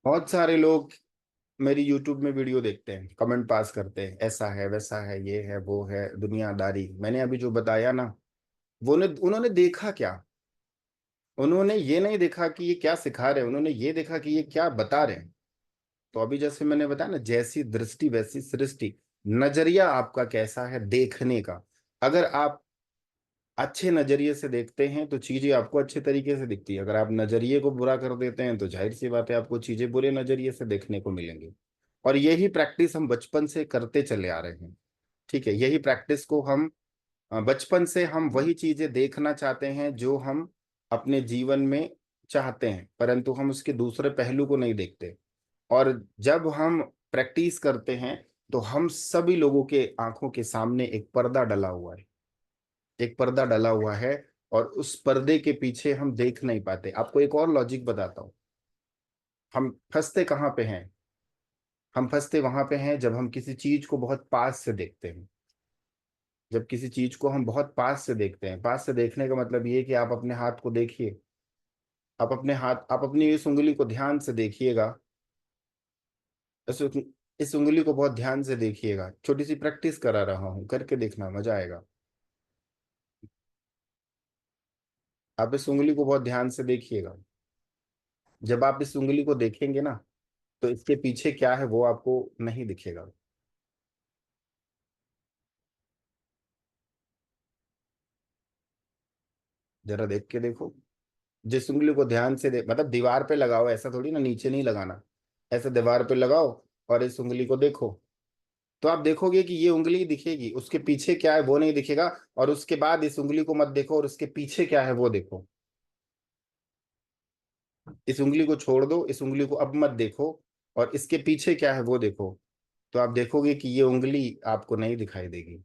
बहुत सारे लोग मेरी यूट्यूब में वीडियो देखते हैं, कमेंट पास करते हैं, ऐसा है वैसा है ये है वो है दुनियादारी। मैंने अभी जो बताया ना, वो ने उन्होंने देखा क्या? उन्होंने ये नहीं देखा कि ये क्या सिखा रहे हैं, उन्होंने ये देखा कि ये क्या बता रहे हैं। तो अभी जैसे मैंने बताया ना, जैसी दृष्टि वैसी सृष्टि। नजरिया आपका कैसा है देखने का। अगर आप अच्छे नजरिए से देखते हैं तो चीजें आपको अच्छे तरीके से दिखती है। अगर आप नजरिए को बुरा कर देते हैं तो जाहिर सी बात है आपको चीजें बुरे नजरिए से देखने को मिलेंगी। और यही प्रैक्टिस हम बचपन से करते चले आ रहे हैं। ठीक है, यही प्रैक्टिस को हम बचपन से हम वही चीजें देखना चाहते हैं जो हम अपने जीवन में चाहते हैं, परंतु हम उसके दूसरे पहलू को नहीं देखते। और जब हम प्रैक्टिस करते हैं तो हम सभी लोगों के आंखों के सामने एक पर्दा डला हुआ है। एक पर्दा डला हुआ है, और उस पर्दे के पीछे हम देख नहीं पाते। आपको एक और लॉजिक बताता हूँ। हम फंसते कहाँ पे हैं? हम फंसते वहां पे हैं जब हम किसी चीज को बहुत पास से देखते हैं। जब किसी चीज को हम बहुत पास से देखते हैं, पास से देखने का मतलब ये है कि आप अपने हाथ को देखिए। आप अपनी इस उंगली को ध्यान से देखिएगा। इस इस उंगली को बहुत ध्यान से देखिएगा। छोटी सी प्रैक्टिस करा रहा हूं, करके देखना, मजा आएगा। आप इस उंगली को बहुत ध्यान से देखिएगा। जब आप इस उंगली को देखेंगे ना, तो इसके पीछे क्या है वो आपको नहीं दिखेगा। जरा देख के देखो। जिस उंगली को ध्यान से मतलब दीवार पे लगाओ, ऐसा थोड़ी ना, नीचे नहीं लगाना। ऐसे दीवार पे लगाओ और इस उंगली को देखो। तो आप देखोगे कि ये उंगली दिखेगी, उसके पीछे क्या है वो नहीं दिखेगा। और उसके बाद इस उंगली को मत देखो और उसके पीछे क्या है वो देखो। इस उंगली को छोड़ दो, इस उंगली को अब मत देखो, और इसके पीछे क्या है वो देखो। तो आप देखोगे कि ये उंगली आपको नहीं दिखाई देगी।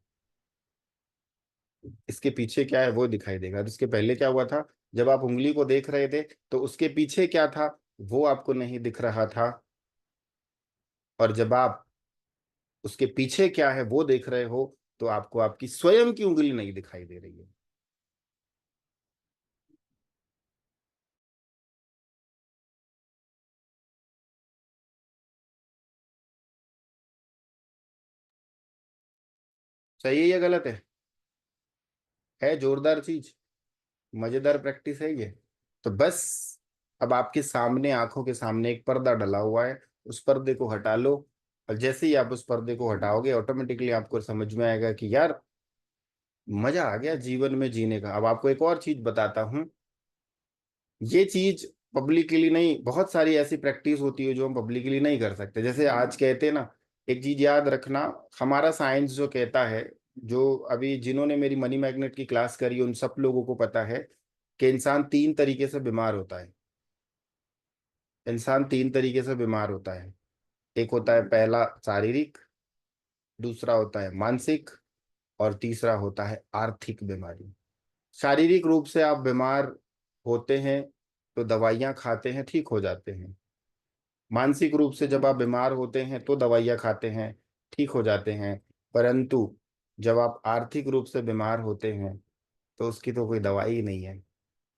इसके पीछे क्या है वो दिखाई देगा। तो इसके पहले क्या हुआ था? जब आप उंगली को देख रहे थे तो उसके पीछे क्या था वो आपको नहीं दिख रहा था। और जब आप उसके पीछे क्या है वो देख रहे हो, तो आपको आपकी स्वयं की उंगली नहीं दिखाई दे रही है। सही है या गलत है जोरदार चीज, मजेदार प्रैक्टिस है ये। तो बस, अब आपके सामने, आंखों के सामने एक पर्दा डला हुआ है। उस पर्दे को हटा लो। और जैसे ही आप उस पर्दे को हटाओगे, ऑटोमेटिकली आपको समझ में आएगा कि यार, मजा आ गया जीवन में जीने का। अब आपको एक और चीज बताता हूँ। ये चीज पब्लिकली नहीं, बहुत सारी ऐसी प्रैक्टिस होती है जो हम पब्लिकली नहीं कर सकते। जैसे आज कहते हैं ना, एक चीज याद रखना। हमारा साइंस जो कहता है, जो अभी जिन्होंने मेरी मनी मैग्नेट की क्लास करी उन सब लोगों को पता है कि इंसान तीन तरीके से बीमार होता है। इंसान तीन तरीके से बीमार होता है। एक होता है पहला शारीरिक, दूसरा होता है मानसिक, और तीसरा होता है आर्थिक बीमारी। शारीरिक रूप से आप बीमार होते हैं तो दवाइयाँ खाते हैं, ठीक हो जाते हैं। मानसिक रूप से जब आप बीमार होते हैं तो दवाइयाँ खाते हैं, ठीक हो जाते हैं। परंतु जब आप आर्थिक रूप से बीमार होते हैं तो उसकी तो कोई दवाई ही नहीं है।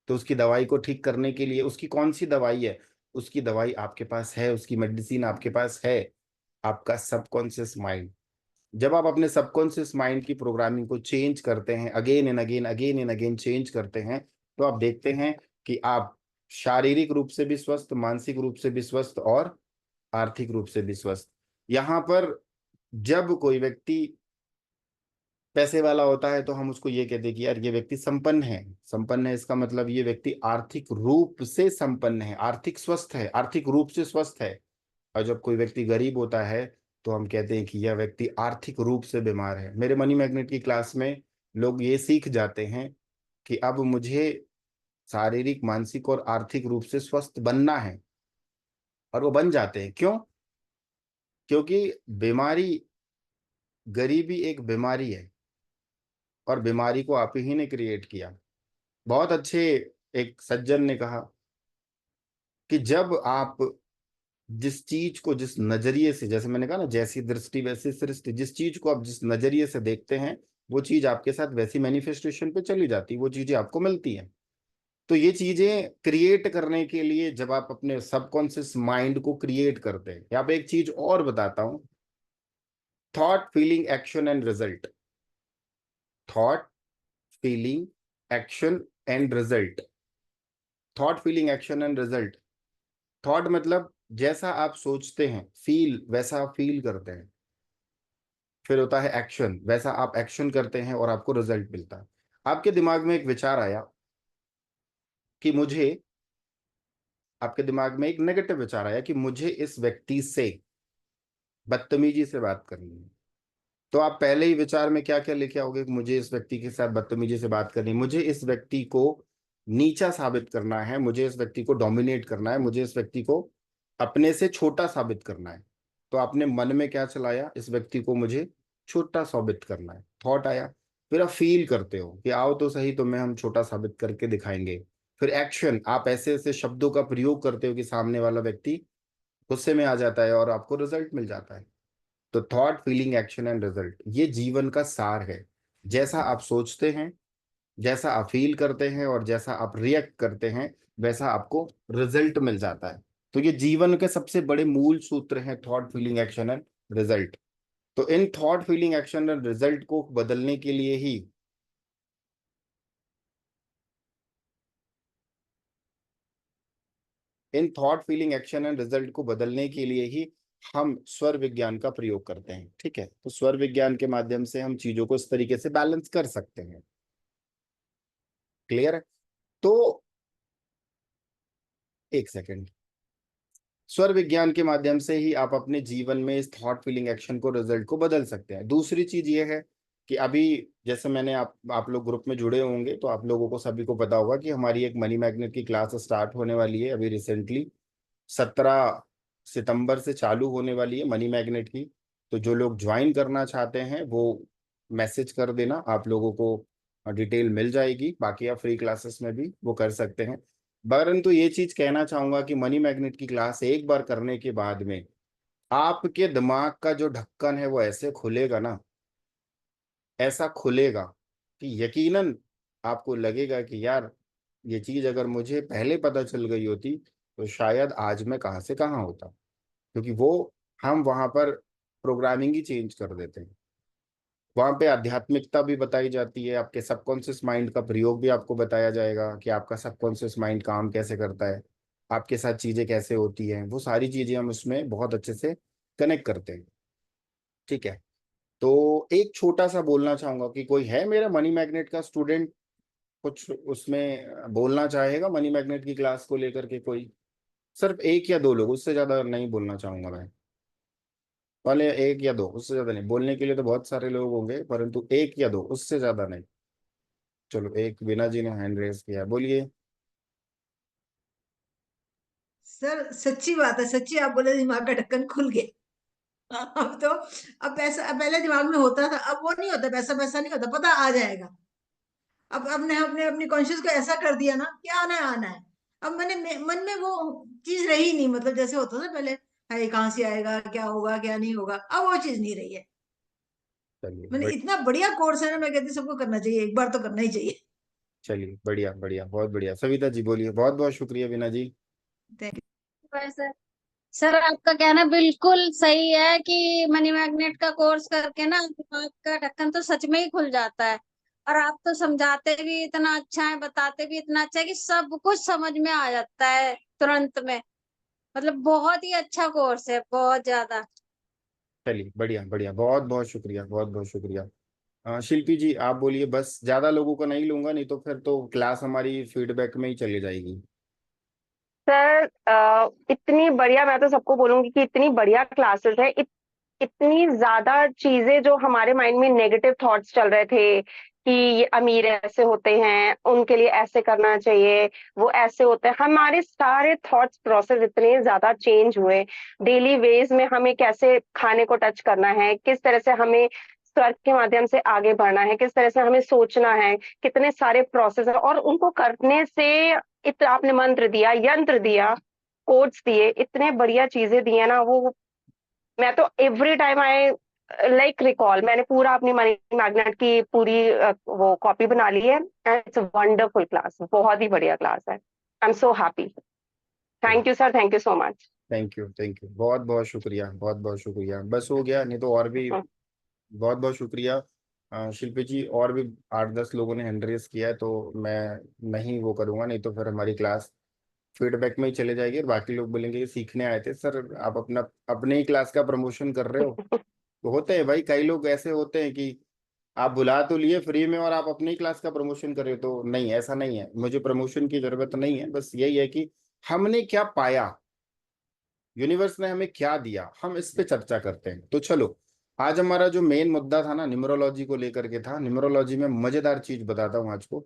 तो उसकी दवाई को ठीक करने के लिए, उसकी कौन सी दवाई है? उसकी दवाई आपके पास है, उसकी मेडिसिन आपके पास है। आपका सबकॉन्शियस माइंड। जब आप अपने सबकॉन्शियस माइंड की प्रोग्रामिंग को चेंज करते हैं, अगेन एंड अगेन चेंज करते हैं, तो आप देखते हैं कि आप शारीरिक रूप से भी स्वस्थ, मानसिक रूप से भी स्वस्थ, और आर्थिक रूप से भी स्वस्थ। यहाँ पर जब कोई व्यक्ति पैसे वाला होता है तो हम उसको ये कहते हैं कि यार ये व्यक्ति संपन्न है। संपन्न है इसका मतलब ये व्यक्ति आर्थिक रूप से संपन्न है, आर्थिक स्वस्थ है, आर्थिक रूप से स्वस्थ है। और जब कोई व्यक्ति गरीब होता है तो हम कहते हैं कि यह व्यक्ति आर्थिक रूप से बीमार है। मेरे मनी मैग्नेट की क्लास में लोग ये सीख जाते हैं कि अब मुझे शारीरिक, मानसिक और आर्थिक रूप से स्वस्थ बनना है। और वो बन जाते हैं। क्यों? क्योंकि बीमारी, गरीबी एक बीमारी है, और बीमारी को आप ही ने क्रिएट किया। बहुत अच्छे एक सज्जन ने कहा कि जब आप जिस चीज को जिस नजरिए से, जैसे मैंने कहा ना, जैसी दृष्टि वैसी सृष्टि, जिस चीज को आप जिस नजरिए से देखते हैं वो चीज आपके साथ वैसी मैनिफेस्टेशन पे चली जाती है, वो चीजें आपको मिलती हैं। तो ये चीजें क्रिएट करने के लिए जब आप अपने सबकॉन्शियस माइंड को क्रिएट करते हैं, यहाँ पे एक चीज और बताता हूं, thought feeling action and result. Thought feeling action and result. Thought feeling action and result. Thought मतलब जैसा आप सोचते हैं, फील वैसा आप फील करते हैं। फिर होता है एक्शन, वैसा आप एक्शन करते हैं और आपको रिजल्ट मिलता है। आपके दिमाग में एक विचार आया कि मुझे, आपके दिमाग में एक नेगेटिव विचार आया कि मुझे इस व्यक्ति से बदतमीजी से बात करनी है। तो आप पहले ही विचार में क्या क्या लेके आओगे कि मुझे इस व्यक्ति के साथ बदतमीजी से बात करनी है, मुझे इस व्यक्ति को नीचा साबित करना है, मुझे इस व्यक्ति को डोमिनेट करना है, मुझे इस व्यक्ति को अपने से छोटा साबित करना है। तो आपने मन में क्या चलाया, इस व्यक्ति को मुझे छोटा साबित करना है, थॉट आया। फिर आप फील करते हो कि आओ तो सही, तुम्हें हम छोटा साबित करके दिखाएंगे। फिर एक्शन, आप ऐसे ऐसे शब्दों का प्रयोग करते हो कि सामने वाला व्यक्ति गुस्से में आ जाता है और आपको रिजल्ट मिल जाता है। तो thought feeling action and result, ये जीवन का सार है। जैसा आप सोचते हैं, जैसा आप फील करते हैं और जैसा आप रिएक्ट करते हैं, वैसा आपको रिजल्ट मिल जाता है। तो ये जीवन के सबसे बड़े मूल सूत्र हैं, thought feeling action and result. तो इन thought feeling action and result को बदलने के लिए ही, इन thought feeling action and result को बदलने के लिए ही हम स्वर विज्ञान का प्रयोग करते हैं। ठीक है, तो स्वर विज्ञान के माध्यम से हम चीजों को इस तरीके से बैलेंस कर सकते हैं। क्लियर है? तो एक सेकंड, स्वर विज्ञान के माध्यम से ही आप अपने जीवन में इस थॉट फीलिंग एक्शन को, रिजल्ट को बदल सकते हैं। दूसरी चीज ये है कि अभी जैसे मैंने आप लोग ग्रुप में जुड़े होंगे तो आप लोगों को सभी को पता होगा कि हमारी एक मनी मैग्नेट की क्लास स्टार्ट होने वाली है अभी रिसेंटली, 17 सितंबर से चालू होने वाली है मनी मैग्नेट की। तो जो लोग ज्वाइन करना चाहते हैं वो मैसेज कर देना, आप लोगों को डिटेल मिल जाएगी। बाकी आप फ्री क्लासेस में भी वो कर सकते हैं। परंतु ये चीज कहना चाहूंगा कि मनी मैग्नेट की क्लास एक बार करने के बाद में आपके दिमाग का जो ढक्कन है वो ऐसे खुलेगा ना, ऐसा खुलेगा कि यकीनन आपको लगेगा कि यार ये चीज अगर मुझे पहले पता चल गई होती तो शायद आज मैं कहाँ से कहाँ होता। क्योंकि वो, हम वहां पर प्रोग्रामिंग ही चेंज कर देते हैं। वहां पे आध्यात्मिकता भी बताई जाती है, आपके सबकॉन्शियस माइंड का प्रयोग भी आपको बताया जाएगा कि आपका सबकॉन्शियस माइंड काम कैसे करता है, आपके साथ चीजें कैसे होती हैं, वो सारी चीजें हम उसमें बहुत अच्छे से कनेक्ट करते हैं। ठीक है, तो एक छोटा सा बोलना चाहूंगा कि कोई है मेरा मनी मैग्नेट का स्टूडेंट, कुछ उसमें बोलना चाहेगा मनी मैग्नेट की क्लास को लेकर के? कोई सिर्फ एक या दो लोग, उससे ज्यादा नहीं बोलना चाहूंगा मैं। पहले एक या दो, उससे ज्यादा नहीं। बोलने के लिए तो बहुत सारे लोग होंगे परंतु एक या दो, उससे ज्यादा नहीं। चलो, एक बीना जी ने हैंड रेस किया है, बोलिए। सर सच्ची बात है, सच्ची आप बोले दिमाग का ढक्कन खुल गया। अब तो, अब पैसा, अब पहले दिमाग में होता था, अब वो नहीं होता, पैसा पैसा नहीं होता, पता आ जाएगा। अब हमने अपने अपनी कॉन्शियस को ऐसा कर दिया ना कि आना है आना है। अब मन में वो चीज रही नहीं, मतलब जैसे होता था पहले, हाय कहाँ से आएगा, क्या होगा क्या नहीं होगा, अब वो चीज नहीं रही है। चलिए मैंने, इतना बढ़िया कोर्स है ना, मैं कहती हूँ सबको करना चाहिए, एक बार तो करना ही चाहिए। चलिए, बढ़िया बढ़िया, बहुत बढ़िया। सविता जी बोलिए। बहुत बहुत शुक्रिया बीना जी। Thank सर सर आपका कहना बिल्कुल सही है कि मनी मैग्नेट का कोर्स करके ना दिमाग का ढक्कन तो सच में ही खुल जाता है। और आप तो समझाते भी इतना अच्छा है, बताते भी इतना अच्छा है कि सब कुछ समझ में आ जाता है तुरंत में। मतलब बहुत ही अच्छा कोर्स है, बहुत ज्यादा। चलिए, बढ़िया बढ़िया, बहुत बहुत शुक्रिया, बहुत बहुत शुक्रिया। शिल्पी जी आप बोलिए, बस ज्यादा लोगों को नहीं लूंगा, नहीं तो फिर तो क्लास हमारी फीडबैक में ही चली जाएगी। सर इतनी बढ़िया, मैं तो सबको बोलूंगी कि इतनी बढ़िया क्लासेस है। इतनी ज्यादा चीजें जो हमारे माइंड में नेगेटिव थॉट्स चल रहे थे कि ये अमीर ऐसे होते हैं, उनके लिए ऐसे करना चाहिए, वो ऐसे होते हैं, हमारे सारे थॉट्स प्रोसेस इतने ज्यादा चेंज हुए। डेली वेज में हमें कैसे खाने को टच करना है, किस तरह से हमें स्वर के माध्यम से आगे बढ़ना है, किस तरह से हमें सोचना है, कितने सारे प्रोसेस है, और उनको करने से इतना आपने मंत्र दिया, यंत्र दिया, कोड्स दिए, इतने बढ़िया चीजें दी है ना वो। मैं तो every time I like recall, मैंने पूरा अपनी मनी मैग्नेट की पूरी वो कॉपी बना ली है। इट्स वंडरफुल क्लास, बहुत ही बढ़िया क्लास है। I am so happy. Thank you sir, thank you so much. Thank you, बहुत बहुत शुक्रिया, बहुत बहुत शुक्रिया। बस हो गया, नहीं तो और भी बहुत बहुत शुक्रिया। शिल्पी जी, और भी 8-10 लोगों ने हैंड रेस किया है, तो मैं नहीं वो करूँगा, नहीं तो फिर हमारी क्लास फीडबैक में ही चले जाएगी और बाकी लोग बोलेंगे कि सीखने आए थे सर, आप अपना अपने ही क्लास का प्रमोशन कर रहे हो। तो होते हैं भाई, कई लोग ऐसे होते हैं कि आप बुला तो लिए फ्री में और आप अपनी ही क्लास का प्रमोशन कर रहे हो। तो नहीं, ऐसा नहीं है, मुझे प्रमोशन की जरूरत नहीं है। बस यही है कि हमने क्या पाया, यूनिवर्स ने हमें क्या दिया, हम इस पे चर्चा करते हैं। तो चलो, आज हमारा जो मेन मुद्दा था ना, न्यूमरोलॉजी को लेकर के था। न्यूमरोलॉजी में मजेदार चीज बताता हूँ आज को।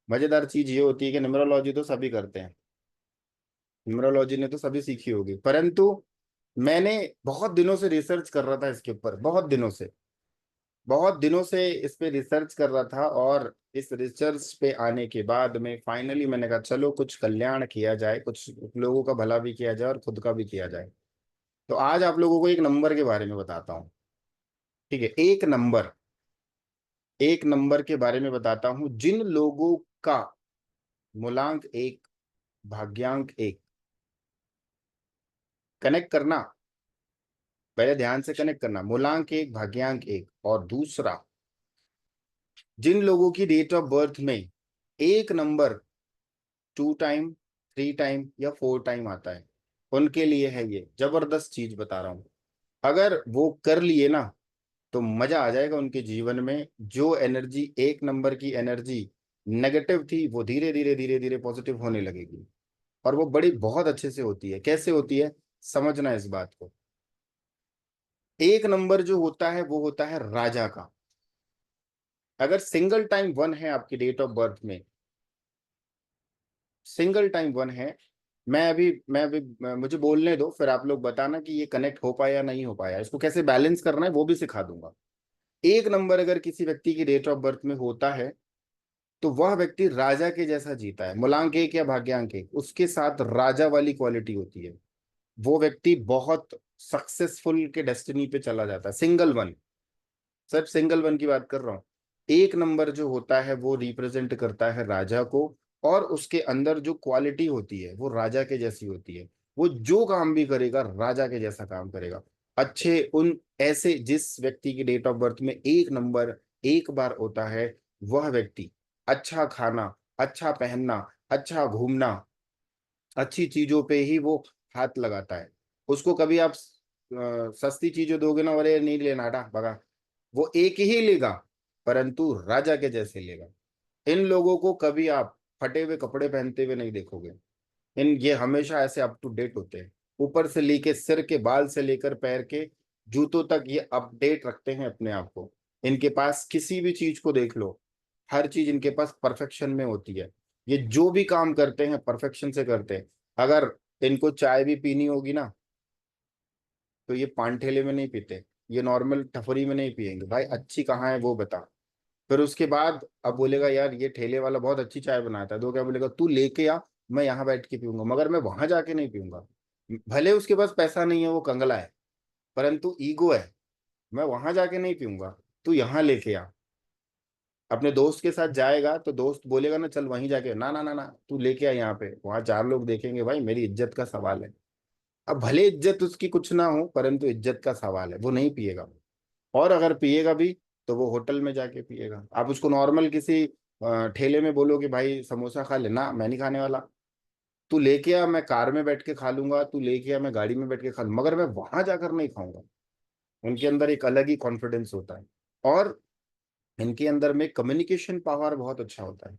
मजेदार चीज ये होती है कि न्यूमरोलॉजी तो सभी करते हैं, न्यूमरोलॉजी ने तो सभी सीखी होगी, परंतु मैंने बहुत दिनों से रिसर्च कर रहा था इसके ऊपर, बहुत दिनों से इस पे रिसर्च कर रहा था। और इस रिसर्च पे आने के बाद में फाइनली मैंने कहा चलो कुछ कल्याण किया जाए, कुछ लोगों का भला भी किया जाए और खुद का भी किया जाए। तो आज आप लोगों को एक नंबर के बारे में बताता हूँ। ठीक है, एक नंबर के बारे में बताता हूँ। जिन लोगों का मूलांक 1, भाग्यांक 1, कनेक्ट करना, पहले ध्यान से कनेक्ट करना, मूलांक 1, भाग्यांक 1, और दूसरा, जिन लोगों की डेट ऑफ बर्थ में एक नंबर 2 टाइम, 3 टाइम या 4 टाइम आता है, उनके लिए है ये जबरदस्त चीज बता रहा हूं। अगर वो कर लिए ना, तो मजा आ जाएगा उनके जीवन में। जो एनर्जी, एक नंबर की एनर्जी नेगेटिव थी, वो धीरे धीरे धीरे धीरे पॉजिटिव होने लगेगी। और वो बड़ी बहुत अच्छे से होती है। कैसे होती है, समझना इस बात को। एक नंबर जो होता है वो होता है राजा का। अगर सिंगल टाइम 1 है आपकी डेट ऑफ बर्थ में, सिंगल टाइम 1 है, मैं अभी मुझे बोलने दो, फिर आप लोग बताना कि ये कनेक्ट हो पाया नहीं हो पाया। इसको कैसे बैलेंस करना है वो भी सिखा दूंगा। एक नंबर अगर किसी व्यक्ति की डेट ऑफ बर्थ में होता है, तो वह व्यक्ति राजा के जैसा जीता है। मूलांक 1 या भाग्यांक 1, उसके साथ राजा वाली क्वालिटी होती है। वो व्यक्ति बहुत सक्सेसफुल के डेस्टिनी पे चला जाता है। सिंगल 1, सिर्फ सिंगल 1 की बात कर रहा हूँ। एक नंबर जो होता है वो रिप्रेजेंट करता है राजा को, और उसके अंदर जो क्वालिटी होती है वो राजा के जैसी होती है। वो जो काम भी करेगा राजा के जैसा काम करेगा। अच्छे उन ऐसे जिस व्यक्ति की डेट ऑफ बर्थ में एक नंबर एक बार होता है, वह व्यक्ति अच्छा खाना, अच्छा पहनना, अच्छा घूमना, अच्छी चीजों पे ही वो हाथ लगाता है। उसको कभी आप सस्ती चीजें दोगे ना, अरे नहीं लेना, हटा भगा, वो एक ही लेगा, परंतु राजा के जैसे लेगा। इन लोगों को कभी आप फटे हुए कपड़े पहनते हुए नहीं देखोगे। ये हमेशा ऐसे अप टू डेट होते हैं। ऊपर से लेके सिर के बाल से लेकर पैर के जूतों तक ये अपडेट रखते हैं अपने आप को। इनके पास किसी भी चीज को देख लो, हर चीज इनके पास परफेक्शन में होती है। ये जो भी काम करते हैं परफेक्शन से करते हैं। अगर इनको चाय भी पीनी होगी ना, तो ये पान ठेले में नहीं पीते, ये नॉर्मल टफरी में नहीं पियेंगे। भाई अच्छी कहाँ है वो बता। फिर उसके बाद अब बोलेगा यार ये ठेले वाला बहुत अच्छी चाय बनाता है, तो क्या बोलेगा, तू लेके आ, मैं यहाँ बैठ के पीऊंगा, मगर मैं वहां जाके नहीं पीऊंगा। भले उसके पास पैसा नहीं है, वो कंगला है, परंतु ईगो है, मैं वहां जाके नहीं पीऊंगा, तू यहाँ लेके आ। अपने दोस्त के साथ जाएगा तो दोस्त बोलेगा ना चल वहीं जाके, ना ना ना ना, तू लेके आ यहाँ पे, वहां 4 लोग देखेंगे, भाई मेरी इज्जत का सवाल है। अब भले इज्जत उसकी कुछ ना हो, परंतु इज्जत का सवाल है, वो नहीं पिएगा। और अगर पिएगा भी तो वो होटल में जाके पिएगा। आप उसको नॉर्मल किसी ठेले में बोलो कि भाई समोसा खा ले, ना मैं नहीं खाने वाला, तू लेके आ, मैं कार में बैठ के खा लूंगा, तू लेके आ, मैं गाड़ी में बैठ के खा लूंगा, मगर मैं वहां जाकर नहीं खाऊंगा। उनके अंदर एक अलग ही कॉन्फिडेंस होता है। और इनके अंदर में कम्युनिकेशन पावर बहुत अच्छा होता है।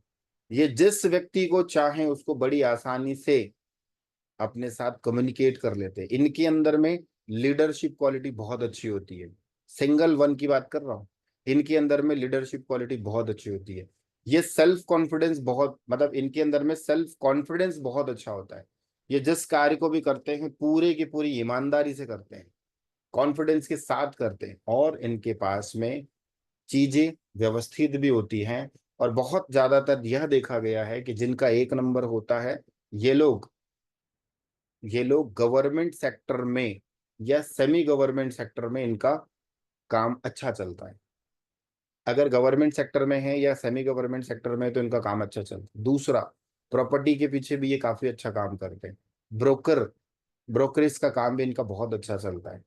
ये जिस व्यक्ति को चाहे उसको बड़ी आसानी से अपने साथ कम्युनिकेट कर लेते हैं। इनके अंदर में लीडरशिप क्वालिटी बहुत अच्छी होती है। सिंगल 1 की बात कर रहा हूँ, इनके अंदर में लीडरशिप क्वालिटी बहुत अच्छी होती है। ये सेल्फ कॉन्फिडेंस बहुत, मतलब इनके अंदर में सेल्फ कॉन्फिडेंस बहुत अच्छा होता है। ये जिस कार्य को भी करते हैं पूरे की पूरी ईमानदारी से करते हैं, कॉन्फिडेंस के साथ करते हैं, और इनके पास में चीजें व्यवस्थित भी होती हैं। और बहुत ज्यादातर यह देखा गया है कि जिनका एक नंबर होता है, ये लोग ये लोग गवर्नमेंट सेक्टर में या सेमी गवर्नमेंट सेक्टर में इनका काम अच्छा चलता है। अगर गवर्नमेंट सेक्टर में है या सेमी गवर्नमेंट सेक्टर में है तो इनका काम अच्छा चलता है। दूसरा, प्रॉपर्टी के पीछे भी ये काफी अच्छा काम करते हैं। ब्रोकरेज का काम भी इनका बहुत अच्छा चलता है।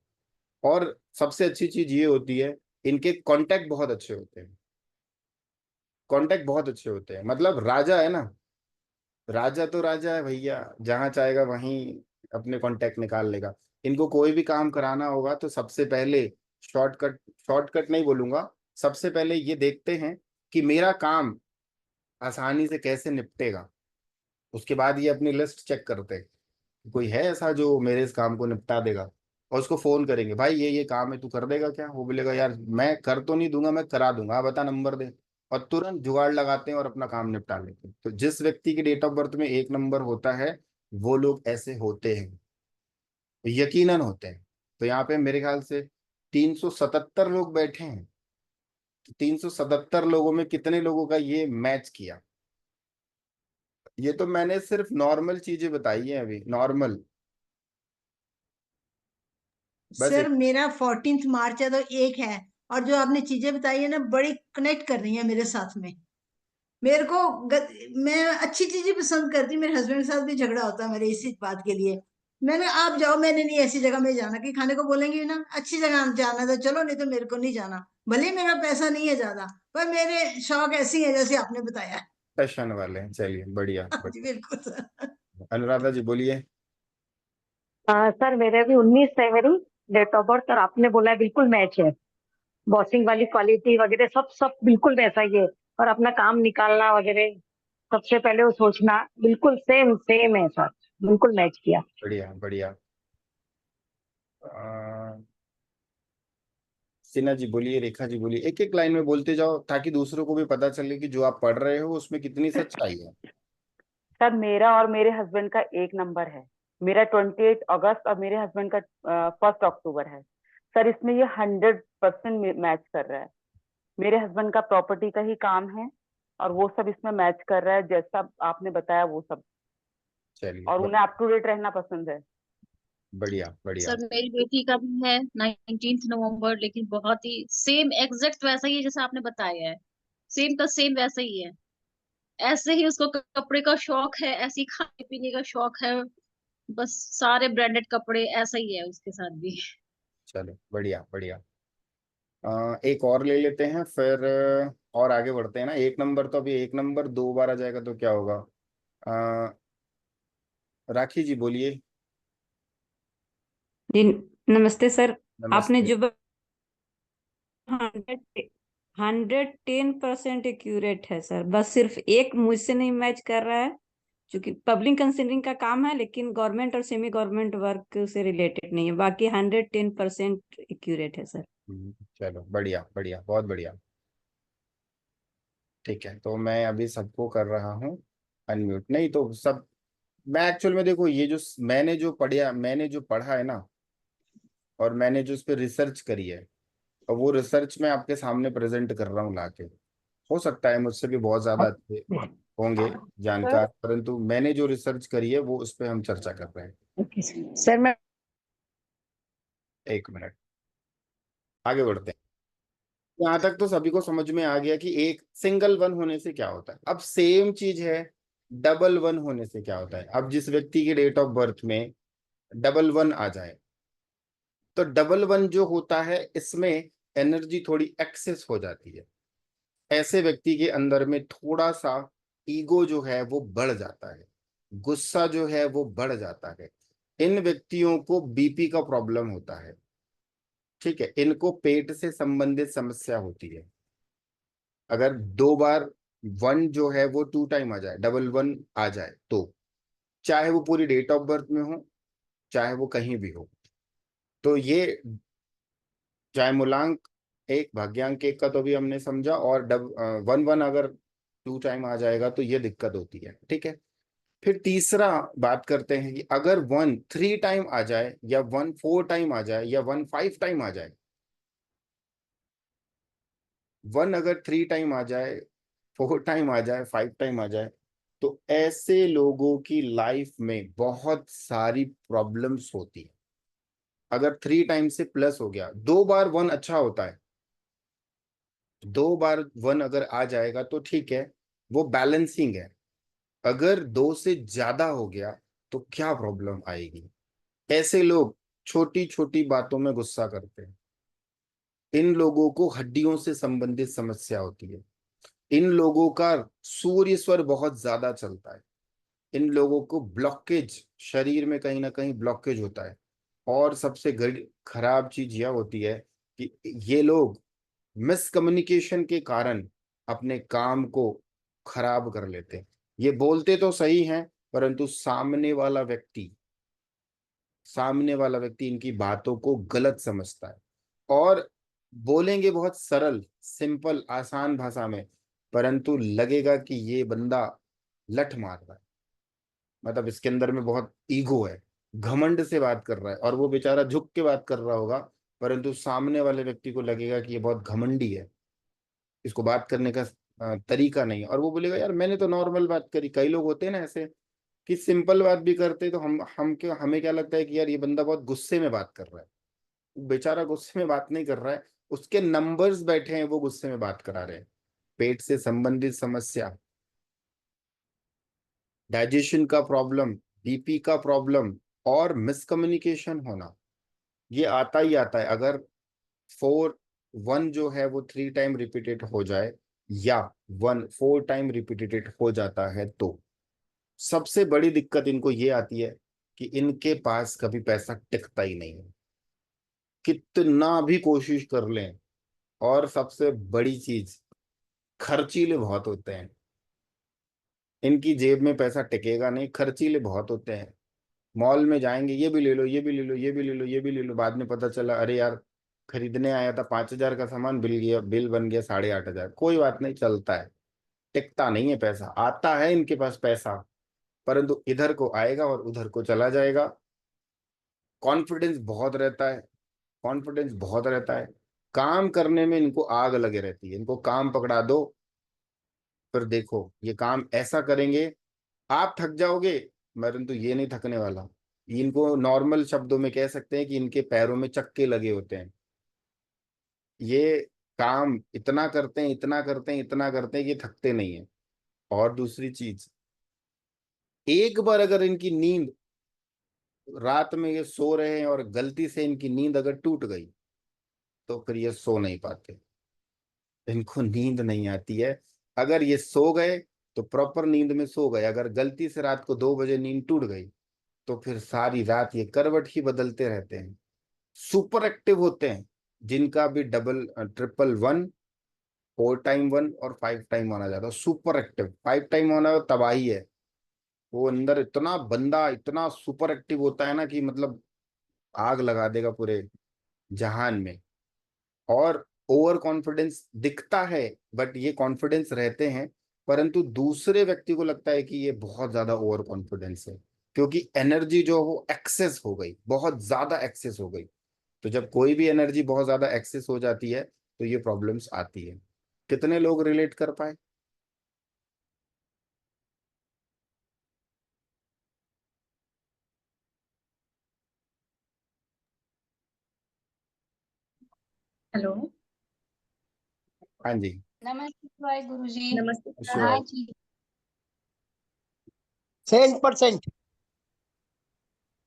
और सबसे अच्छी चीज ये होती है, इनके कांटेक्ट बहुत अच्छे होते हैं। कांटेक्ट बहुत अच्छे होते हैं, मतलब राजा है ना, राजा तो राजा है भैया, जहां चाहेगा वहीं अपने कांटेक्ट निकाल लेगा। इनको कोई भी काम कराना होगा तो सबसे पहले शॉर्टकट, शॉर्टकट नहीं बोलूंगा, सबसे पहले ये देखते हैं कि मेरा काम आसानी से कैसे निपटेगा। उसके बाद ये अपनी लिस्ट चेक करते हैं, कोई है ऐसा जो मेरे इस काम को निपटा देगा, और उसको फोन करेंगे, भाई ये काम है, तू कर देगा क्या? वो बोलेगा यार मैं कर तो नहीं दूंगा, मैं करा दूंगा, हाँ बता नंबर दे। और तुरंत जुगाड़ लगाते हैं और अपना काम निपटा लेते हैं। तो जिस व्यक्ति की डेट ऑफ बर्थ में 1 नंबर होता है, वो लोग ऐसे होते हैं, यकीनन होते हैं। तो यहाँ पे मेरे ख्याल से 377 लोग बैठे हैं। 377 लोगों में कितने लोगों का ये मैच किया? ये तो मैंने सिर्फ नॉर्मल चीजें बताई हैं, अभी नॉर्मल, बस सर मेरा 14 मार्च है तो एक है, और जो आपने चीजें बताई है ना बड़ी कनेक्ट कर रही है मेरे साथ में। मेरे को मैं अच्छी चीजें पसंद करती, मेरे हस्बैंड के साथ भी झगड़ा होता है मेरे इसी बात के लिए। मैंने आप जाओ, मैंने नहीं ऐसी जगह में जाना, कि खाने को बोलेंगे ना अच्छी जगह जाना तो चलो, नहीं तो मेरे को नहीं जाना। भले ही मेरा पैसा नहीं है ज्यादा, पर मेरे शौक ऐसी है जैसे आपने बताया। फैशन वाले हैं। चलिए बढ़िया हाँ जी बढ़िया। बिल्कुल सर। अनुराधा जी बोलिए। सर मेरे भी 19 है मेरी डेट ऑफ बर्थ, और आपने बोला है बिल्कुल मैच है। बॉसिंग वाली क्वालिटी वगैरह सब सब बिल्कुल वैसा ही है। और अपना काम निकालना वगैरह, सबसे पहले वो सोचना बिल्कुल सेम सेम है सर। बिल्कुल मैच किया। बढ़िया बढ़िया। अ, सिन्हा जी बोलिए, रेखा जी बोलिए, एक एक लाइन में बोलते जाओ ताकि दूसरों को भी पता चले कि जो आप पढ़ रहे हो उसमें कितनी सच्चाई है। सर मेरा और मेरे हस्बैंड का 1 नंबर है। मेरा 28 अगस्त और मेरे हस्बैंड का 1 अक्टूबर है। सर इसमें ये 100% मैच कर रहा है। मेरे हस्बैंड का प्रॉपर्टी का ही काम है, और वो सब इसमें मैच कर रहा है जैसा आपने बताया वो सब। चलिए और उन्हें अप टू डेट रहना पसंद है। बढ़िया बढ़िया। सर मेरी बेटी का भी है 19 नवंबर, लेकिन बहुत ही सेम एग्जैक्ट वैसा ही है जैसा आपने बताया है। सेम का सेम वैसा ही है। ऐसे ही उसको कपड़े का शौक है, ऐसे ही खाने पीने का शौक है। बस सारे ब्रांडेड कपड़े, ऐसा ही है उसके साथ भी। चलो बढ़िया बढ़िया। एक और ले लेते हैं फिर और आगे बढ़ते हैं ना। 1 नंबर तो अभी 1 नंबर 2 बार आ जाएगा तो क्या होगा? अ, राखी जी बोलिए। जी नमस्ते सर। आपने नमस्ते। जो 110% एक्यूरेट है सर, बस सिर्फ एक मुझसे नहीं मैच कर रहा है, क्योंकि पब्लिक कंसिडरिंग का काम है, लेकिन गवर्नमेंट और सेमी गवर्नमेंट वर्क से रिलेटेड नहीं है। बाकी 110% एक्यूरेट है सर। चलो बढ़िया बढ़िया, बहुत बढ़िया। ठीक है, तो मैं अभी सबको कर रहा हूँ अनम्यूट। नहीं तो सब, मैं एक्चुअल में देखो ये जो मैंने जो पढ़ा है ना, और मैंने जो इस पर रिसर्च करी है, और वो रिसर्च मैं आपके सामने प्रेजेंट कर रहा हूँ लाके। हो सकता है मुझसे भी बहुत ज्यादा अच्छे होंगे सर जानकार, परंतु मैंने जो रिसर्च करी है वो उस पर हम चर्चा कर रहे हैं। सर मैं 1 मिनट, आगे बढ़ते हैं। यहाँ तक तो सभी को समझ में आ गया कि एक सिंगल वन होने से क्या होता है। अब सेम चीज है, डबल वन होने से क्या होता है। अब जिस व्यक्ति की डेट ऑफ बर्थ में डबल वन आ जाए, तो डबल वन जो होता है इसमें एनर्जी थोड़ी एक्सेस हो जाती है। ऐसे व्यक्ति के अंदर में थोड़ा सा ईगो जो है वो बढ़ जाता है, गुस्सा जो है वो बढ़ जाता है। इन व्यक्तियों को बीपी का प्रॉब्लम होता है, ठीक है, इनको पेट से संबंधित समस्या होती है। अगर 2 बार वन जो है वो 2 टाइम आ जाए, डबल वन आ जाए, तो चाहे वो पूरी डेट ऑफ बर्थ में हो, चाहे वो कहीं भी हो, तो ये चाहे मूलांक 1 भाग्यांक 1 का तो भी हमने समझा, और वन वन अगर 2 टाइम आ जाएगा तो ये दिक्कत होती है, ठीक है। फिर तीसरा बात करते हैं कि अगर वन 3 टाइम आ जाए, या वन 4 टाइम आ जाए, या वन 5 टाइम आ जाए। वन अगर 3 टाइम आ जाए, 4 टाइम आ जाए, 5 टाइम आ जाए, तो ऐसे लोगों की लाइफ में बहुत सारी प्रॉब्लम्स होती है। अगर 3 टाइम से प्लस हो गया, 2 बार 1 अच्छा होता है, 2 बार 1 अगर आ जाएगा तो ठीक है, वो बैलेंसिंग है। अगर 2 से ज्यादा हो गया तो क्या प्रॉब्लम आएगी। ऐसे लोग छोटी छोटी बातों में गुस्सा करते हैं। इन लोगों को हड्डियों से संबंधित समस्या होती है। इन लोगों का सूर्य स्वर बहुत ज्यादा चलता है। इन लोगों को ब्लॉकेज, शरीर में कहीं ना कहीं ब्लॉकेज होता है। और सबसे खराब चीज यह होती है कि ये लोग मिसकम्युनिकेशन के कारण अपने काम को खराब कर लेते हैं। ये बोलते तो सही हैं, परंतु सामने वाला व्यक्ति इनकी बातों को गलत समझता है और बोलेंगे बहुत सरल, सिंपल, आसान भाषा में, परंतु लगेगा कि ये बंदा लठ मार रहा है। मतलब इसके अंदर में बहुत ईगो है, घमंड से बात कर रहा है, और वो बेचारा झुक के बात कर रहा होगा, परंतु सामने वाले व्यक्ति को लगेगा कि ये बहुत घमंडी है, इसको बात करने का तरीका नहीं है, और वो बोलेगा यार मैंने तो नॉर्मल बात करी। कई लोग होते हैं ना ऐसे कि सिंपल बात भी करते तो हमें क्या लगता है कि यार ये बंदा बहुत गुस्से में बात कर रहा है। बेचारा गुस्से में बात नहीं कर रहा है, उसके नंबर्स बैठे हैं, वो गुस्से में बात करा रहे हैं। पेट से संबंधित समस्या, डाइजेशन का प्रॉब्लम, बीपी का प्रॉब्लम और मिसकम्युनिकेशन होना, ये आता ही आता है। अगर 1 जो है वो 3 टाइम रिपीटेड हो जाए या 4 टाइम रिपीटेड हो जाता है तो सबसे बड़ी दिक्कत इनको ये आती है कि इनके पास कभी पैसा टिकता ही नहीं है, कितना भी कोशिश कर लें। और सबसे बड़ी चीज, खर्चीले बहुत होते हैं। इनकी जेब में पैसा टिकेगा नहीं, खर्चीले बहुत होते हैं। मॉल में जाएंगे, ये भी ले लो, ये भी ले लो, ये भी ले लो, ये भी ले लो, बाद में पता चला अरे यार खरीदने आया था 5,000 का सामान, बिल बन गया 8,500। कोई बात नहीं, चलता है। टिकता नहीं है पैसा। आता है इनके पास पैसा, परंतु इधर को आएगा और उधर को चला जाएगा। कॉन्फिडेंस बहुत रहता है, कॉन्फिडेंस बहुत रहता है। काम करने में इनको आग लगे रहती है। इनको काम पकड़ा दो, फिर देखो ये काम ऐसा करेंगे, आप थक जाओगे, परंतु ये नहीं थकने वाला। इनको नॉर्मल शब्दों में कह सकते हैं कि इनके पैरों में चक्के लगे होते हैं। ये काम इतना करते हैं, इतना करते हैं, इतना करते हैं कि थकते नहीं है। और दूसरी चीज, एक बार अगर इनकी नींद, रात में ये सो रहे हैं और गलती से इनकी नींद अगर टूट गई तो फिर ये सो नहीं पाते। इनको नींद नहीं आती है। अगर ये सो गए तो प्रॉपर नींद में सो गए, अगर गलती से रात को 2 बजे नींद टूट गई तो फिर सारी रात ये करवट ही बदलते रहते हैं। सुपर एक्टिव होते हैं, जिनका भी डबल ट्रिपल 1, 4 टाइम 1 और 5 टाइम 1 आ जाता है। सुपर एक्टिव 5 टाइम होना तबाही है। वो अंदर इतना बंदा इतना सुपर एक्टिव होता है ना कि मतलब आग लगा देगा पूरे जहान में। और ओवर कॉन्फिडेंस दिखता है, बट ये कॉन्फिडेंस रहते हैं, परंतु दूसरे व्यक्ति को लगता है कि ये बहुत ज्यादा ओवर कॉन्फिडेंस है, क्योंकि एनर्जी जो वो एक्सेस हो गई, बहुत ज्यादा एक्सेस हो गई। तो जब कोई भी एनर्जी बहुत ज्यादा एक्सेस हो जाती है तो ये प्रॉब्लम्स आती है। कितने लोग रिलेट कर पाए? हेलो। हाँ जी, नमस्ते शिवाय गुरुजी। नमस्ते। शिवाय। हाँ जी, 100%।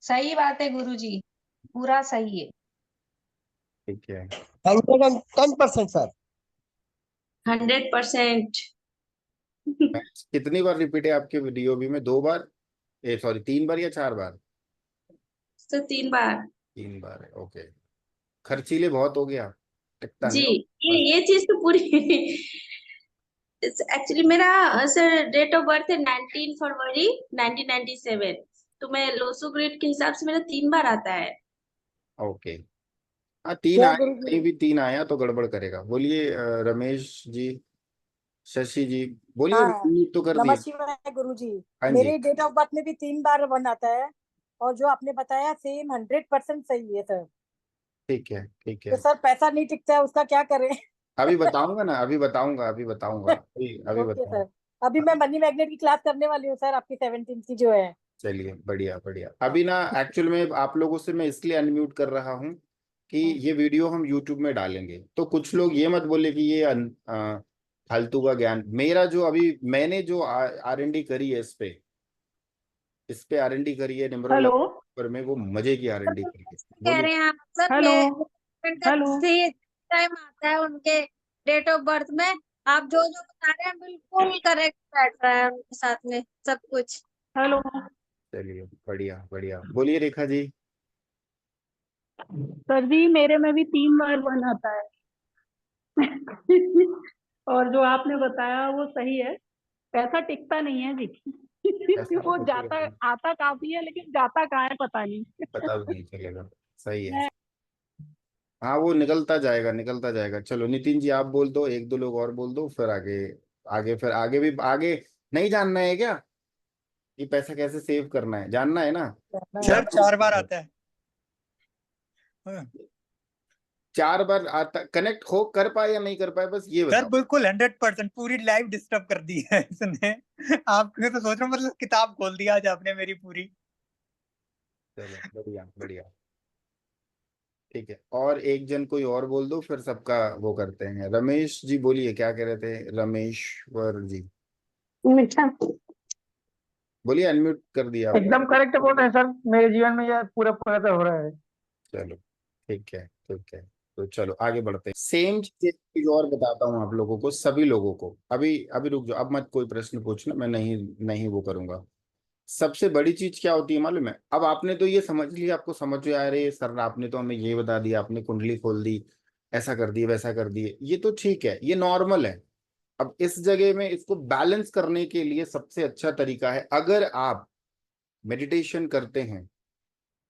सही बात है गुरुजी, पूरा सही है। ठीक है। 110% सर। 100%। कितनी बार रिपीट है आपके डीओबी में? 2 बार, सॉरी 3 बार या 4 बार? तो 3 बार। 3 बार है, ओके। खर्चीले बहुत हो गया, टिकता जी, नहीं बस। ये चीज तो पूरी एक्चुअली मेरा सर डेट ऑफ बर्थ है 19 फरवरी 1997। तो मैं लोसो ग्रेड के हिसाब से मेरा 3 बार आता है। ओके। हाँ, 3 क्या आए, गुरु कहीं जी? भी 3 आया तो गड़बड़ करेगा। बोलिए रमेश जी, शशि जी, बोलिए, हाँ, म्यूट तो कर नमः दिए। शिवाय गुरु जी। हाँ जी, मेरी डेट ऑफ बर्थ में भी 3 बार 1 आता है, और जो आपने बताया सेम 100% सही है सर। ठीक है, ठीक तो है। सर पैसा नहीं टिकता है, उसका क्या करें? अभी बताऊंगा ना, अभी बताऊंगा, अभी बताऊंगा, अभी ओके बताऊंगा। सर। अभी मैं मनी मैग्नेट की क्लास करने वाली हूँ सर, आपकी 17 की जो है। चलिए बढ़िया बढ़िया। अभी ना एक्चुअल में आप लोगों से मैं इसलिए अनम्यूट कर रहा हूँ कि ये वीडियो हम यूट्यूब में डालेंगे, तो कुछ लोग ये मत बोले कि ये फालतू का ज्ञान। मेरा जो अभी मैंने जो R&D करी है इस पे R&D करी है हेलो न्यूमरोलॉजी पर, में वो मजे की R&D करी है। कह बोलिए। रहे हैं आप सर, हेलो मैं का हेलो सही टाइम आता है उनके डेट ऑफ बर्थ में। आप जो जो बता रहे हैं बिल्कुल करेक्ट बैठ रहा है उनके साथ में सब कुछ। हेलो। चलिए बढ़िया बढ़िया, बोलिए रेखा जी। सर जी मेरे में भी 3 बार 1 आता है। और जो आपने बताया वो सही है, पैसा टिकता नहीं है जी। ऐसा वो तो जाता चलेगा, आता काफी है लेकिन जाता कहाँ है पता नहीं। पता भी नहीं चलेगा। सही है। हाँ वो निकलता जाएगा निकलता जाएगा। चलो नितिन जी आप बोल दो, एक दो लोग और बोल दो, फिर आगे आगे फिर आगे भी आगे। नहीं जानना है क्या कि पैसा कैसे सेव करना है, जानना है ना? सर 4 बार आता है। हाँ। 4 बार आता, कनेक्ट हो कर पाए या नहीं कर पाए, बस ये सर बताओ। बिल्कुल 100% पूरी लाइफ डिस्टर्ब कर दी है इसने। आपने तो सोच रहा हूँ, मतलब किताब खोल दिया आज आपने मेरी पूरी। चलो बढ़िया बढ़िया, ठीक है। और एक जन कोई और बोल दो, फिर सबका वो करते हैं। रमेश जी बोलिए, क्या कह रहे थे रमेश्वर जी? मीठा। बोलिए, अनम्यूट कर दिया आपको। एकदम करेक्ट बोल रहे हैं सर, मेरे जीवन में यह पूरा पूरा तो हो रहा है। चलो ठीक है ठीक है। तो चलो आगे बढ़ते हैं। सेम चीज और बताता हूँ आप लोगों को, सभी लोगों को। अभी अभी रुक जाओ, अब मत कोई प्रश्न पूछना, मैं नहीं नहीं वो करूंगा। सबसे बड़ी चीज क्या होती है मालूम है? अब आपने तो ये समझ लिया, आपको समझ में आ रही है सर, आपने तो हमें ये बता दिया, आपने कुंडली खोल दी, ऐसा कर दिए वैसा कर दिए, ये तो ठीक है, ये नॉर्मल है। अब इस जगह में इसको बैलेंस करने के लिए सबसे अच्छा तरीका है, अगर आप मेडिटेशन करते हैं,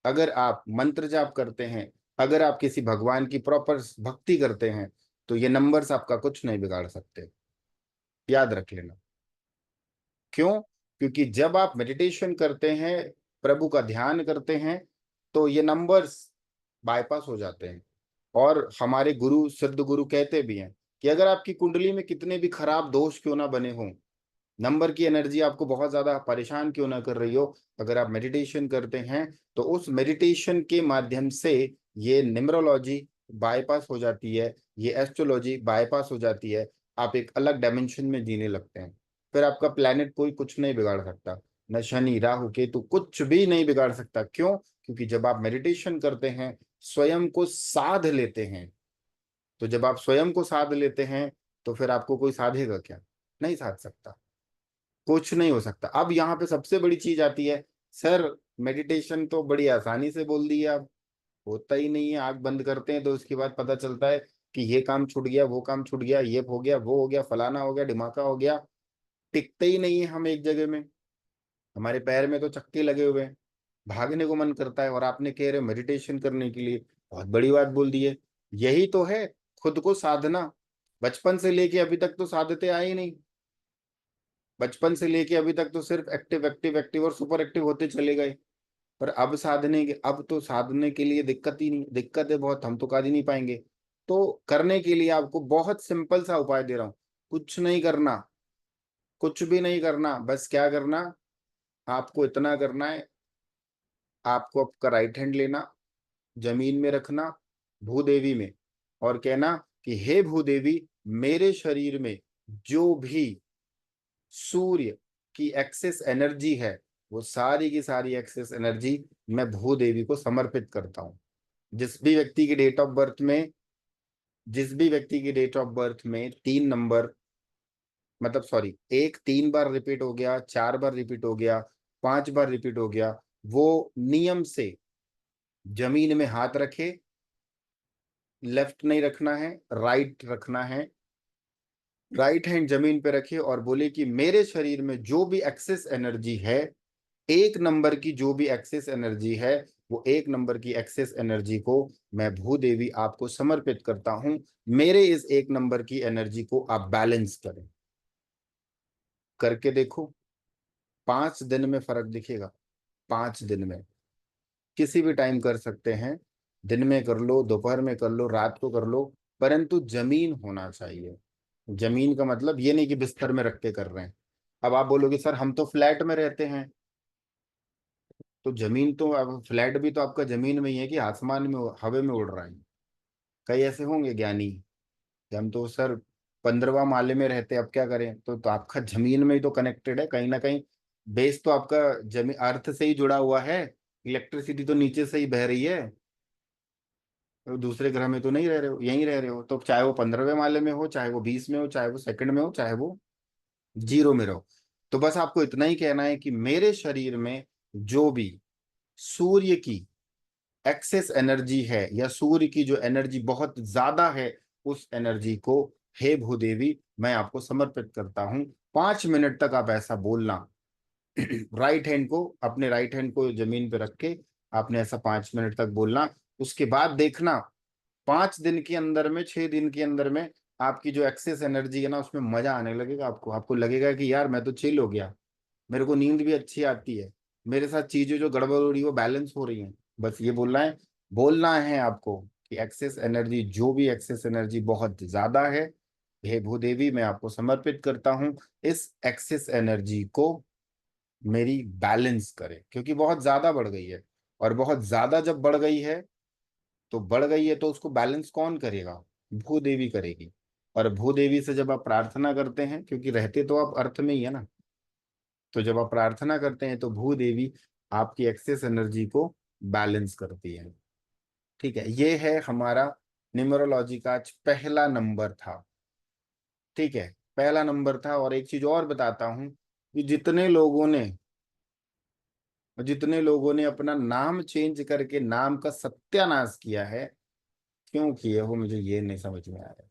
अगर आप मंत्र जाप करते हैं, अगर आप किसी भगवान की प्रॉपर भक्ति करते हैं, तो ये नंबर्स आपका कुछ नहीं बिगाड़ सकते। याद रख लेना। क्यों? क्योंकि जब आप मेडिटेशन करते हैं, प्रभु का ध्यान करते हैं, तो ये नंबर्स बाईपास हो जाते हैं। और हमारे गुरु, सिद्ध गुरु कहते भी हैं कि अगर आपकी कुंडली में कितने भी खराब दोष क्यों ना बने हों, नंबर की एनर्जी आपको बहुत ज्यादा परेशान क्यों ना कर रही हो, अगर आप मेडिटेशन करते हैं तो उस मेडिटेशन के माध्यम से ये न्यूमरोलॉजी बाईपास हो जाती है, ये एस्ट्रोलॉजी बाईपास हो जाती है। आप एक अलग डायमेंशन में जीने लगते हैं। फिर आपका प्लेनेट कोई कुछ नहीं बिगाड़ सकता, न शनि राहु केतु कुछ भी नहीं बिगाड़ सकता। क्यों? क्योंकि जब आप मेडिटेशन करते हैं, स्वयं को साध लेते हैं, तो जब आप स्वयं को साध लेते हैं तो फिर आपको कोई साधेगा क्या? नहीं साध सकता, कुछ नहीं हो सकता। अब यहाँ पे सबसे बड़ी चीज आती है, सर मेडिटेशन तो बड़ी आसानी से बोल दिया, आप होता ही नहीं है। आंख बंद करते हैं तो उसके बाद पता चलता है कि ये काम छूट गया, वो काम छूट गया, ये हो गया, वो हो गया, फलाना हो गया, ढिमाका हो गया। टिकते ही नहीं है हम एक जगह में, हमारे पैर में तो चक्के लगे हुए हैं, भागने को मन करता है। और आपने कह रहे हो मेडिटेशन करने के लिए, बहुत बड़ी बात बोल दी है। यही तो है खुद को साधना। बचपन से लेके अभी तक तो साधते आए ही नहीं, बचपन से लेके अभी तक तो सिर्फ एक्टिव एक्टिव एक्टिव और सुपर एक्टिव होते चले गए। पर अब साधने के, अब तो साधने के लिए दिक्कत ही नहीं, दिक्कत है बहुत, हम तो कर ही नहीं पाएंगे। तो करने के लिए आपको बहुत सिंपल सा उपाय दे रहा हूँ। कुछ नहीं करना, कुछ भी नहीं करना। बस क्या करना, आपको इतना करना है, आपको आपका राइट हैंड लेना, जमीन में रखना, भूदेवी में, और कहना कि हे भूदेवी, मेरे शरीर में जो भी सूर्य की एक्सेस एनर्जी है, वो सारी की सारी एक्सेस एनर्जी मैं भूदेवी को समर्पित करता हूं। जिस भी व्यक्ति की डेट ऑफ बर्थ में, जिस भी व्यक्ति की डेट ऑफ बर्थ में 3 नंबर, मतलब सॉरी, एक 3 बार रिपीट हो गया, 4 बार रिपीट हो गया, 5 बार रिपीट हो गया, वो नियम से जमीन में हाथ रखे, लेफ्ट नहीं रखना है, राइट रखना है, राइट हैंड जमीन पे रखे और बोले कि मेरे शरीर में जो भी एक्सेस एनर्जी है, 1 नंबर की जो भी एक्सेस एनर्जी है, वो 1 नंबर की एक्सेस एनर्जी को मैं भूदेवी आपको समर्पित करता हूं। मेरे इस 1 नंबर की एनर्जी को आप बैलेंस करें। करके देखो, 5 दिन में फर्क दिखेगा। 5 दिन में, किसी भी टाइम कर सकते हैं, दिन में कर लो, दोपहर में कर लो, रात को कर लो, परंतु जमीन होना चाहिए। जमीन का मतलब ये नहीं कि बिस्तर में रख के कर रहे हैं। अब आप बोलोगे सर हम तो फ्लैट में रहते हैं, तो जमीन तो अब फ्लैट भी तो आपका जमीन में ही है कि आसमान में हवा में उड़ रहा है। कई ऐसे होंगे ज्ञानी कि हम तो सर 15वां माले में रहते हैं, अब क्या करें। तो आपका जमीन में ही तो कनेक्टेड है कहीं ना कहीं। बेस तो आपका जमीन अर्थ से ही जुड़ा हुआ है। इलेक्ट्रिसिटी तो नीचे से ही बह रही है। तो दूसरे ग्रह में तो नहीं रह रहे हो, यहीं रह रहे हो। तो चाहे वो 15वें माले में हो, चाहे वो 20 में हो, चाहे वो सेकंड में हो, चाहे वो 0 में रहो। तो बस आपको इतना ही कहना है कि मेरे शरीर में जो भी सूर्य की एक्सेस एनर्जी है या सूर्य की जो एनर्जी बहुत ज्यादा है, उस एनर्जी को हे भूदेवी मैं आपको समर्पित करता हूं। 5 मिनट तक आप ऐसा बोलना। राइट हैंड को, अपने राइट हैंड को जमीन पे रख के आपने ऐसा 5 मिनट तक बोलना। उसके बाद देखना 5 दिन के अंदर में, 6 दिन के अंदर में आपकी जो एक्सेस एनर्जी है ना, उसमें मजा आने लगेगा। आपको लगेगा कि यार मैं तो चिल हो गया, मेरे को नींद भी अच्छी आती है, मेरे साथ चीजें जो गड़बड़ हो रही है वो बैलेंस हो रही हैं। बस ये बोलना है आपको कि एक्सेस एनर्जी, जो भी एक्सेस एनर्जी बहुत ज्यादा है, हे भूदेवी मैं आपको समर्पित करता हूं। इस एक्सेस एनर्जी को मेरी बैलेंस करे, क्योंकि बहुत ज्यादा बढ़ गई है। और बहुत ज्यादा जब बढ़ गई है तो उसको बैलेंस कौन करेगा? भूदेवी करेगी। और भूदेवी से जब आप प्रार्थना करते हैं, क्योंकि रहते तो आप अर्थ में ही है ना, तो जब आप प्रार्थना करते हैं तो भूदेवी आपकी एक्सेस एनर्जी को बैलेंस करती है। ठीक है, ये है हमारा न्यूमरोलॉजी का आज पहला नंबर था। ठीक है, पहला नंबर था। और एक चीज और बताता हूं कि जितने लोगों ने अपना नाम चेंज करके नाम का सत्यानाश किया है, क्यों किए हो मुझे ये नहीं समझ में आया।